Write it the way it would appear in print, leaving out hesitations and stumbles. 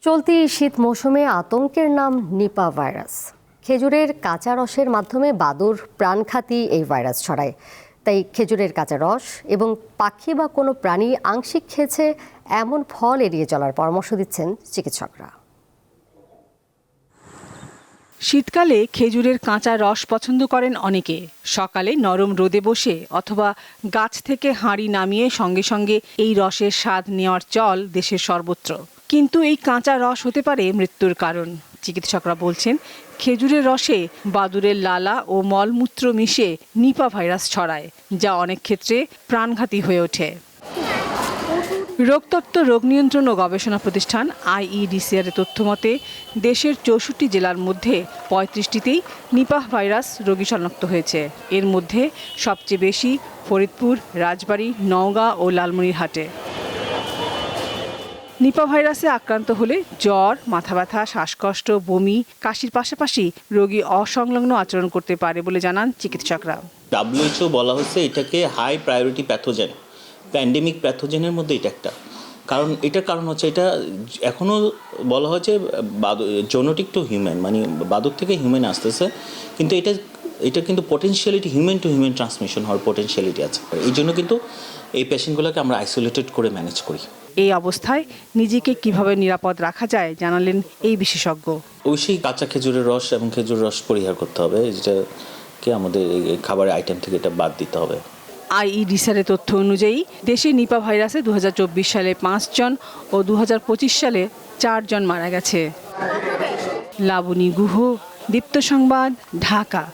চলতি শীত মৌসুমে আতঙ্কের নাম নিপা ভাইরাস। খেজুরের কাঁচা রসের মাধ্যমে বাদুড় প্রাণঘাতী এই ভাইরাস ছড়ায়। তাই খেজুরের কাঁচা রস এবং পাখি বা কোনো প্রাণী আংশিক খেয়েছে এমন ফল এড়িয়ে চলার পরামর্শ দিচ্ছেন চিকিৎসকরা। শীতকালে খেজুরের কাঁচা রস পছন্দ করেন অনেকে। সকালে নরম রোদে বসে অথবা গাছ থেকে হাঁড়ি নামিয়ে সঙ্গে সঙ্গে এই রসের স্বাদ নেওয়ার চল দেশের সর্বত্র। কিন্তু এই কাঁচা রস হতে পারে মৃত্যুর কারণ। চিকিৎসকরা বলছেন, খেজুরের রসে বাদুড়ের লালা ও মলমূত্র মিশে নিপা ভাইরাস ছড়ায়, যা অনেক ক্ষেত্রে প্রাণঘাতী হয়ে ওঠে। রোগতত্ত্ব, রোগ নিয়ন্ত্রণ ও গবেষণা প্রতিষ্ঠান IEDCR এর তথ্য মতে দেশের 64 জেলার মধ্যে 35টিতেই নিপাহ ভাইরাস রোগী শনাক্ত হয়েছে। এর মধ্যে সবচেয়ে বেশি ফরিদপুর, রাজবাড়ী, নওগাঁ ও লালমনিরহাটে। নিপা ভাইরাসে আক্রান্ত হলে জ্বর, মাথা ব্যথা, শ্বাসকষ্ট, বমি, কাশির পাশাপাশি রোগী অসংলগ্ন আচরণ করতে পারে বলে জানান চিকিৎসকরা। WHO বলা হয়েছে এটাকে হাই প্রায়োরিটি প্যাথোজেন, প্যান্ডেমিক প্যাথোজেনের মধ্যে এটা একটা এটার কারণ হচ্ছে এটা এখনও বলা হয়েছে জেনেটিক টু হিউম্যান, মানে বাদুড় থেকে হিউম্যান আসতেছে, কিন্তু এটা কিন্তু potentiality human two human transmission হওয়ার পটেনশিয়ালিটি আছে। এই জন্য কিন্তু এই পেশেন্টগুলোকে আমরা আইসোলেটেড করে ম্যানেজ করি। এই অবস্থায় নিজেকে কিভাবে নিরাপদ রাখা যায় জানালেন এই বিশেষজ্ঞ। অবশ্যই কাঁচা খেজুরের রস এবং খেজুর রস পরিহার করতে হবে, যেটাকে আমাদের খাবারের আইটেম থেকে এটা বাদ দিতে হবে। IEDCR এর তথ্য অনুযায়ী দেশে নিপা ভাইরাসে 2024 সালে 5 জন ও 2025 সালে 4 জন মারা গেছে। লাবণী গুহ, দীপ্ত সংবাদ, ঢাকা।